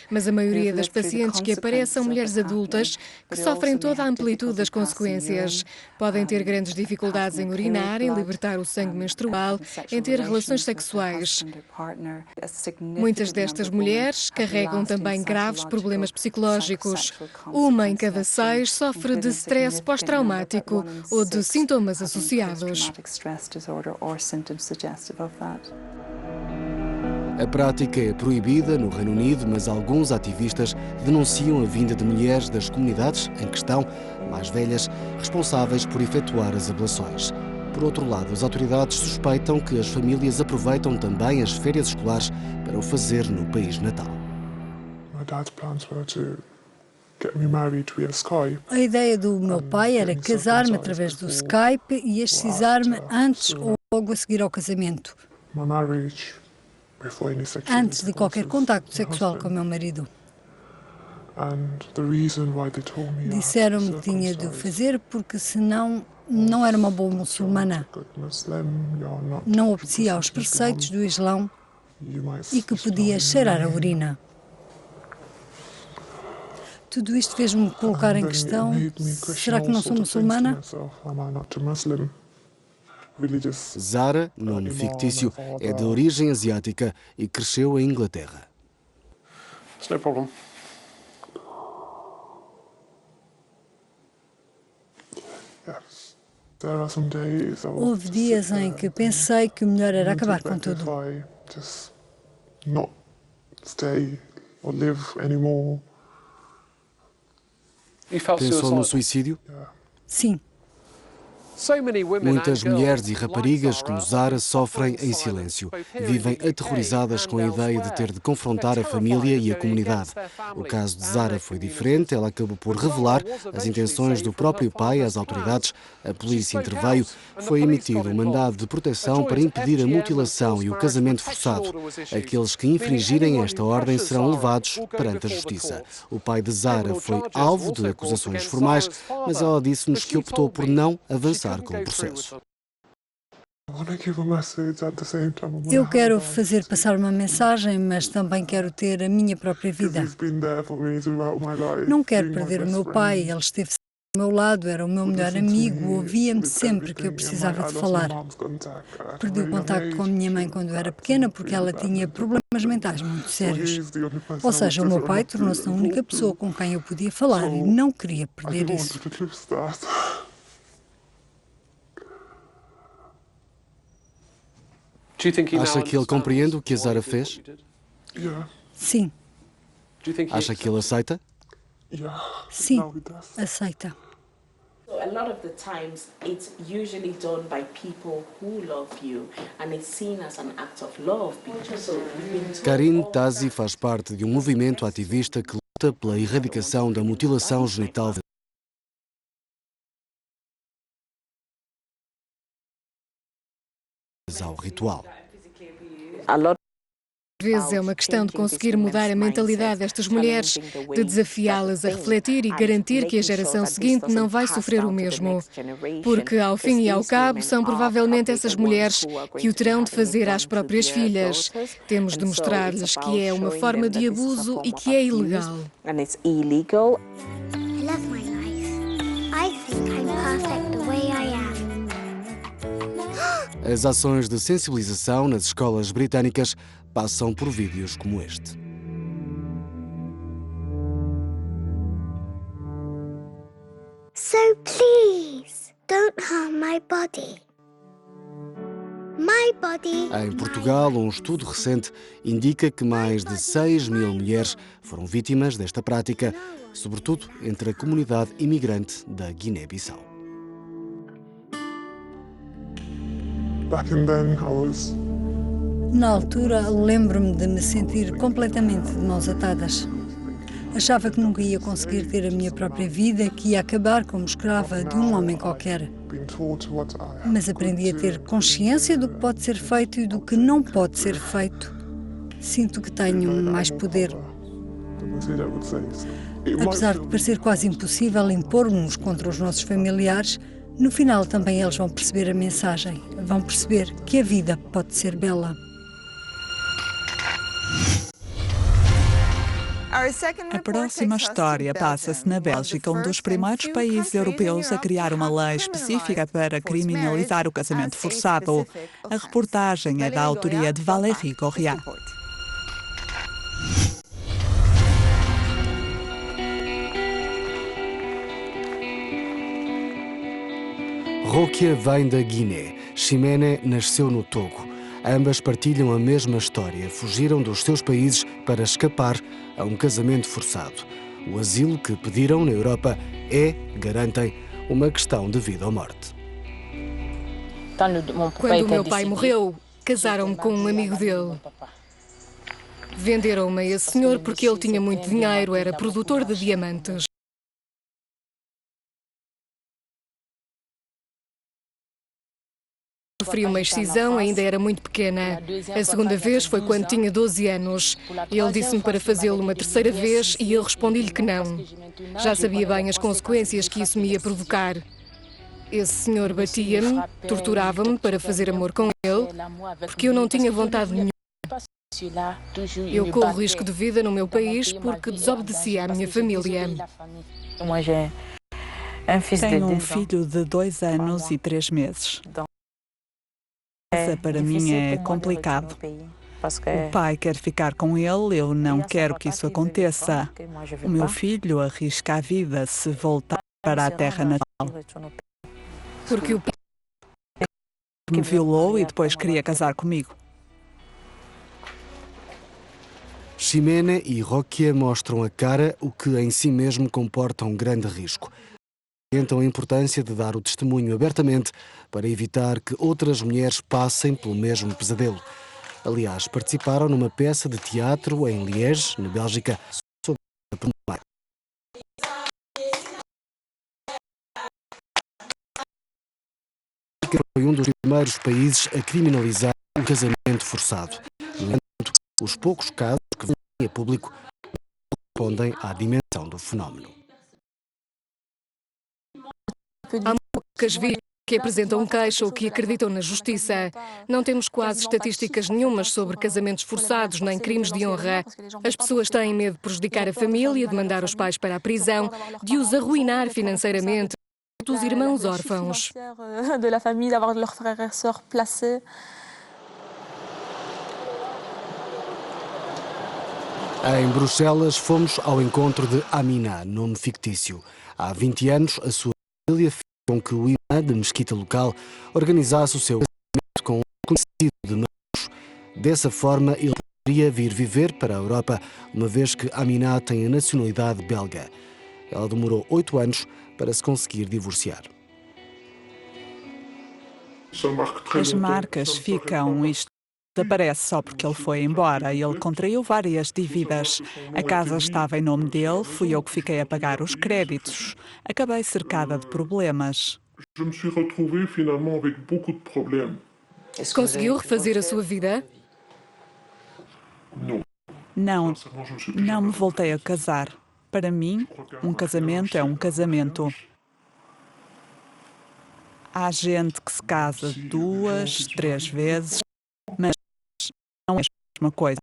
mas a maioria das pacientes que aparecem são mulheres adultas que sofrem toda a amplitude das consequências. Podem ter grandes dificuldades em urinar, em libertar o sangue menstrual, em ter relações sexuais. Muitas destas mulheres carregam também graves problemas psicológicos. Uma em cada 6 sofre de stress pós-traumático ou de sintomas associados. A prática é proibida no Reino Unido, mas alguns ativistas denunciam a vinda de mulheres das comunidades em questão, mais velhas, responsáveis por efetuar as ablações. Por outro lado, as autoridades suspeitam que as famílias aproveitam também as férias escolares para o fazer no país natal. A ideia do meu pai era casar-me através do Skype e excisar-me antes ou logo a seguir ao casamento. Antes de qualquer contacto sexual com o meu marido. Disseram-me que tinha de o fazer porque senão não era uma boa muçulmana. Não obedecia aos preceitos do Islão e que podia cheirar a urina. Tudo isto fez-me colocar em questão, será que não sou muçulmana? Zara, nome fictício, é de origem asiática e cresceu em Inglaterra. Houve dias em que pensei que o melhor era acabar com tudo. Pensou no suicídio? Sim. Muitas mulheres e raparigas como Zara sofrem em silêncio. Vivem aterrorizadas com a ideia de ter de confrontar a família e a comunidade. O caso de Zara foi diferente. Ela acabou por revelar as intenções do próprio pai às autoridades. A polícia interveio. Foi emitido um mandado de proteção para impedir a mutilação e o casamento forçado. Aqueles que infringirem esta ordem serão levados perante a justiça. O pai de Zara foi alvo de acusações formais, mas ela disse-nos que optou por não avançar com o processo. Eu quero fazer passar uma mensagem, mas também quero ter a minha própria vida. Não quero perder o meu pai, ele esteve sempre ao meu lado, era o meu melhor amigo, ouvia-me sempre que eu precisava de falar. Perdi o contacto com a minha mãe quando eu era pequena porque ela tinha problemas mentais muito sérios. Ou seja, o meu pai tornou-se a única pessoa com quem eu podia falar e não queria perder isso. Acha que ele compreende o que a Zara fez? Sim. Acha que ele aceita? Sim, aceita. A lot of the times it's usually done by people who love you and it's seen as an act of love. Karin Tazi faz parte de um movimento ativista que luta pela erradicação da mutilação genital ao ritual. Às vezes é uma questão de conseguir mudar a mentalidade destas mulheres, de desafiá-las a refletir e garantir que a geração seguinte não vai sofrer o mesmo. Porque, ao fim e ao cabo, são provavelmente essas mulheres que o terão de fazer às próprias filhas. Temos de mostrar-lhes que é uma forma de abuso e que é ilegal. As ações de sensibilização nas escolas britânicas passam por vídeos como este. So please, don't harm my body. My body. Em Portugal, um estudo recente indica que mais de 6.000 mulheres foram vítimas desta prática, sobretudo entre a comunidade imigrante da Guiné-Bissau. Na altura, lembro-me de me sentir completamente de mãos atadas. Achava que nunca ia conseguir ter a minha própria vida, que ia acabar como escrava de um homem qualquer. Mas aprendi a ter consciência do que pode ser feito e do que não pode ser feito. Sinto que tenho mais poder. Apesar de parecer quase impossível impor-nos contra os nossos familiares, no final também eles vão perceber a mensagem. Vão perceber que a vida pode ser bela. A próxima história passa-se na Bélgica, um dos primeiros países europeus a criar uma lei específica para criminalizar o casamento forçado. A reportagem é da autoria de Valérie Correa. Rokia vem da Guiné. Ximene nasceu no Togo. Ambas partilham a mesma história. Fugiram dos seus países para escapar a um casamento forçado. O asilo que pediram na Europa é, garantem, uma questão de vida ou morte. Quando o meu pai morreu, casaram-me com um amigo dele. Venderam-me a esse senhor porque ele tinha muito dinheiro, era produtor de diamantes. Sofri uma excisão, ainda era muito pequena. A segunda vez foi quando tinha 12 anos. Ele disse-me para fazê-lo uma terceira vez e eu respondi-lhe que não. Já sabia bem as consequências que isso me ia provocar. Esse senhor batia-me, torturava-me para fazer amor com ele, porque eu não tinha vontade nenhuma. Eu corro risco de vida no meu país porque desobedecia à minha família. Tenho um filho de 2 anos e 3 meses. Para mim é complicado. O pai quer ficar com ele, eu não quero que isso aconteça. O meu filho arrisca a vida se voltar para a terra natal. Porque o pai Me violou e depois queria casar comigo. Ximene e Rokia mostram a cara, o que em si mesmo comporta um grande risco. Salientam a importância de dar o testemunho abertamente para evitar que outras mulheres passem pelo mesmo pesadelo. Aliás, participaram numa peça de teatro em Liège, na Bélgica, sobre a problemática. Foi um dos primeiros países a criminalizar o casamento forçado. No entanto, os poucos casos que vêm a público respondem à dimensão do fenómeno. Há poucas vítimas que apresentam queixa ou que acreditam na justiça. Não temos quase estatísticas nenhumas sobre casamentos forçados nem crimes de honra. As pessoas têm medo de prejudicar a família, de mandar os pais para a prisão, de os arruinar financeiramente, dos irmãos órfãos. Em Bruxelas, fomos ao encontro de Amina, nome fictício. Há 20 anos, a sua família fez com que o imã de mesquita local organizasse o seu casamento com um conhecido de nós. Dessa forma, ele poderia vir viver para a Europa, uma vez que Amina tem a nacionalidade belga. Ela demorou 8 anos para se conseguir divorciar. As marcas ficam, isto desaparece só porque ele foi embora. Ele contraiu várias dívidas. A casa estava em nome dele, fui eu que fiquei a pagar os créditos. Acabei cercada de problemas. Conseguiu refazer a sua vida? Não me voltei a casar. Para mim, um casamento é um casamento. Há gente que se casa 2, 3 vezes, mas não é a mesma coisa.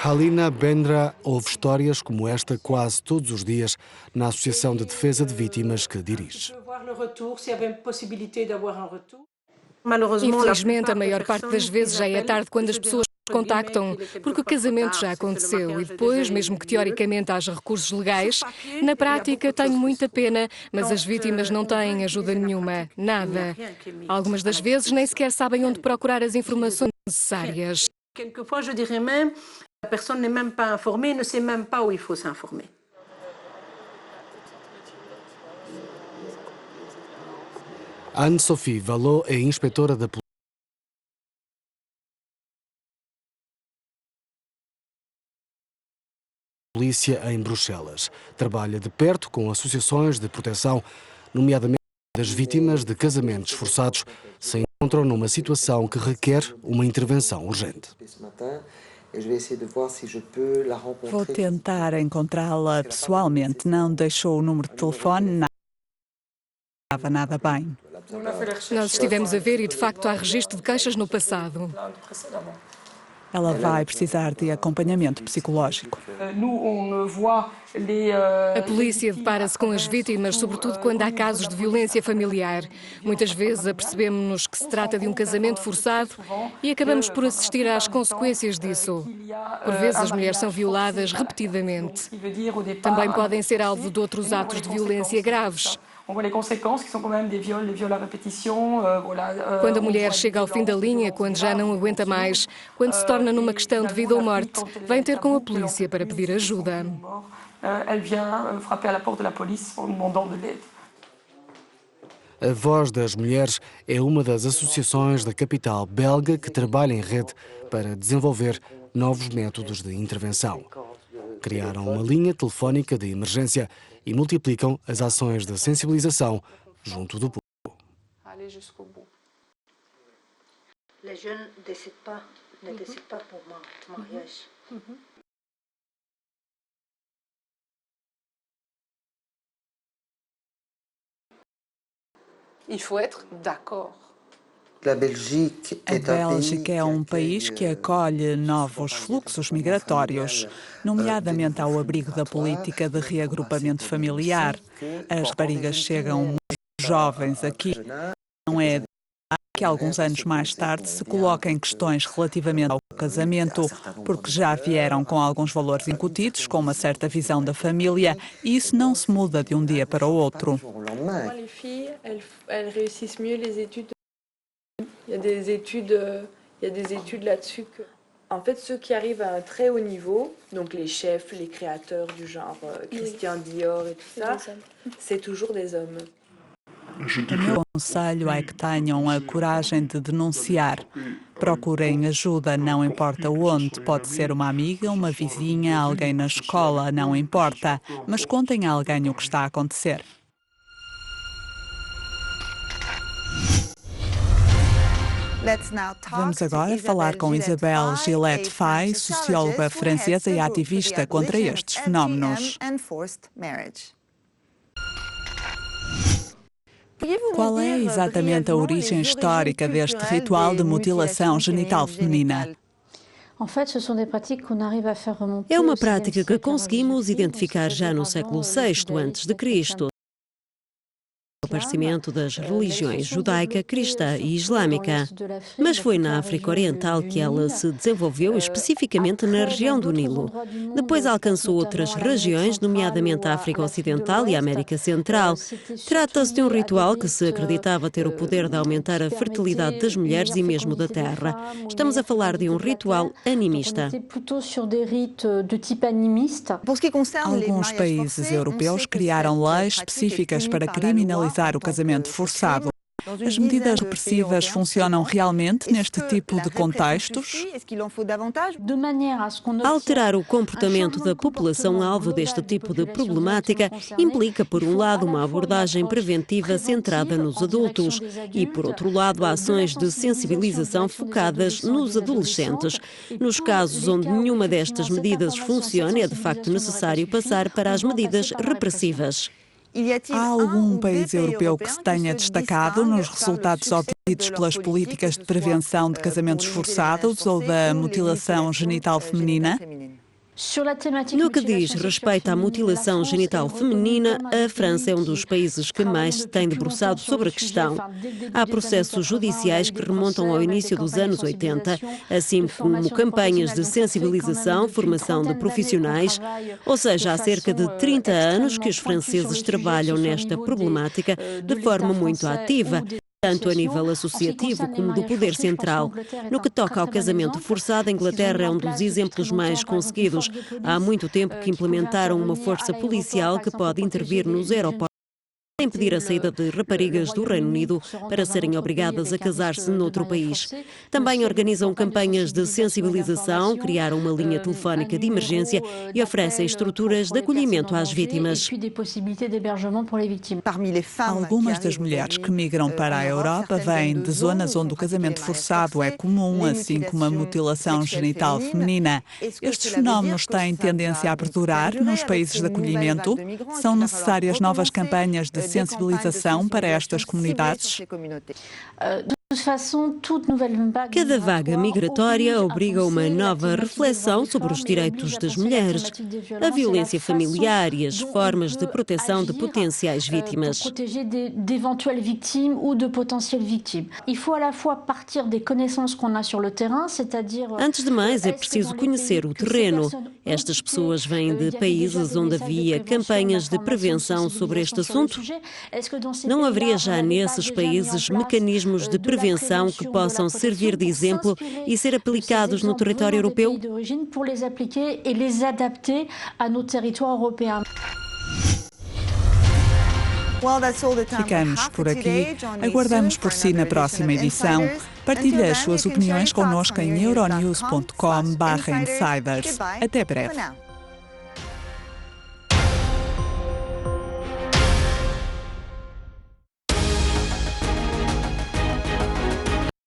Halina Bendra ouve histórias como esta quase todos os dias na Associação de Defesa de Vítimas que dirige. Infelizmente, a maior parte das vezes já é tarde quando as pessoas contactam, porque o casamento já aconteceu e depois, mesmo que teoricamente haja recursos legais, na prática tenho muita pena, mas as vítimas não têm ajuda nenhuma, nada. Algumas das vezes nem sequer sabem onde procurar as informações necessárias. Quelquefois, je dirais même, la personne n'est même pas informée, ne sait même pas où il faut s'informer. Anne-Sophie Vallot é inspetora da polícia em Bruxelas. Trabalha de perto com associações de proteção, nomeadamente das vítimas de casamentos forçados, se encontram numa situação que requer uma intervenção urgente. Vou tentar encontrá-la pessoalmente. Não deixou o número de telefone, nada. estava nada bem. Nós estivemos a ver e, de facto, há registro de queixas no passado. Ela vai precisar de acompanhamento psicológico. A polícia depara-se com as vítimas, sobretudo quando há casos de violência familiar. Muitas vezes apercebemos-nos que se trata de um casamento forçado e acabamos por assistir às consequências disso. Por vezes as mulheres são violadas repetidamente. Também podem ser alvo de outros atos de violência graves. Quando a mulher chega ao fim da linha, quando já não aguenta mais, quando se torna numa questão de vida ou morte, vem ter com a polícia para pedir ajuda. A Voz das Mulheres é uma das associações da capital belga que trabalha em rede para desenvolver novos métodos de intervenção. Criaram uma linha telefónica de emergência e multiplicam as ações de sensibilização junto do público. Les jeunes ne décident pas pour mariage. Il faut être d'accord. A Bélgica é um país que acolhe novos fluxos migratórios, nomeadamente ao abrigo da política de reagrupamento familiar. As raparigas chegam muito jovens aqui. Não é que alguns anos mais tarde se coloquem questões relativamente ao casamento, porque já vieram com alguns valores incutidos, com uma certa visão da família, e isso não se muda de um dia para o outro. Les filles, elles réussissent mieux les études. Il y a des études là-dessus que, en fait, ceux qui arrivent à un très haut niveau, donc les chefs, les créateurs du genre Christian Dior et tout ça, c'est toujours des hommes. O meu conselho é que tenham a coragem de denunciar. Procurem ajuda, não importa onde. Pode ser uma amiga, uma vizinha, alguém na escola, não importa. Mas contem a alguém o que está a acontecer. Vamos agora falar com Isabelle Gillette Fay, socióloga francesa e ativista contra estes fenómenos. Qual é exatamente a origem histórica deste ritual de mutilação genital feminina? É uma prática que conseguimos identificar já no século VI a.C., o aparecimento das religiões judaica, cristã e islâmica. Mas foi na África Oriental que ela se desenvolveu, especificamente na região do Nilo. Depois alcançou outras regiões, nomeadamente a África Ocidental e a América Central. Trata-se de um ritual que se acreditava ter o poder de aumentar a fertilidade das mulheres e mesmo da terra. Estamos a falar de um ritual animista. Alguns países europeus criaram leis específicas para criminalizar o casamento forçado. As medidas repressivas funcionam realmente neste tipo de contextos? Alterar o comportamento da população alvo deste tipo de problemática implica, por um lado, uma abordagem preventiva centrada nos adultos e, por outro lado, ações de sensibilização focadas nos adolescentes. Nos casos onde nenhuma destas medidas funciona, é de facto necessário passar para as medidas repressivas. Há algum país europeu que se tenha destacado nos resultados obtidos pelas políticas de prevenção de casamentos forçados ou da mutilação genital feminina? No que diz respeito à mutilação genital feminina, a França é um dos países que mais se tem debruçado sobre a questão. Há processos judiciais que remontam ao início dos anos 80, assim como campanhas de sensibilização, formação de profissionais, ou seja, há cerca de 30 anos que os franceses trabalham nesta problemática de forma muito ativa, tanto a nível associativo como do poder central. No que toca ao casamento forçado, a Inglaterra é um dos exemplos mais conseguidos. Há muito tempo que implementaram uma força policial que pode intervir nos aeroportos a impedir a saída de raparigas do Reino Unido para serem obrigadas a casar-se noutro país. Também organizam campanhas de sensibilização, criaram uma linha telefónica de emergência e oferecem estruturas de acolhimento às vítimas. Algumas das mulheres que migram para a Europa vêm de zonas onde o casamento forçado é comum, assim como a mutilação genital feminina. Estes fenómenos têm tendência a perdurar nos países de acolhimento? São necessárias novas campanhas de sensibilização para estas comunidades? Cada vaga migratória obriga uma nova reflexão sobre os direitos das mulheres, a violência familiar e as formas de proteção de potenciais vítimas. Antes de mais, é preciso conhecer o terreno. Estas pessoas vêm de países onde havia campanhas de prevenção sobre este assunto. Não haveria já nesses países mecanismos de prevenção que possam servir de exemplo e ser aplicados no território europeu? Ficamos por aqui. Aguardamos por si na próxima edição. Partilhe as suas opiniões connosco em euronews.com/insiders. Até breve.